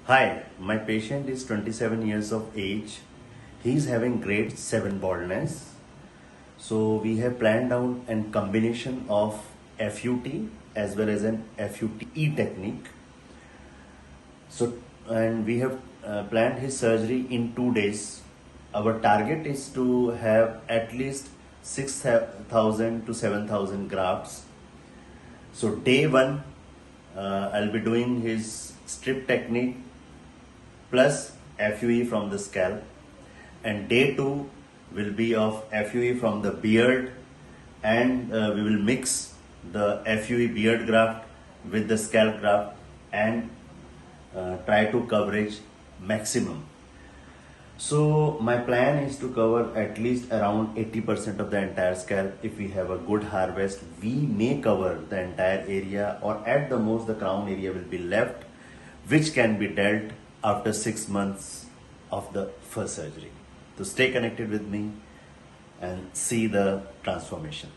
Hi, my patient is 27 years of age. He is having grade 7 baldness. So we have planned out a combination of FUT as well as an FUTE technique. And we have planned his surgery in 2 days. Our target is to have at least 6,000 to 7,000 grafts. So day one, I'll be doing his strip technique plus FUE from the scalp, and day two will be of FUE from the beard, and we will mix the FUE beard graft with the scalp graft and try to coverage maximum. So my plan is to cover at least around 80% of the entire scalp. If we have a good harvest, we may cover the entire area, or at the most the crown area will be left, which can be dealt after 6 months of the first surgery. So stay connected with me and see the transformation.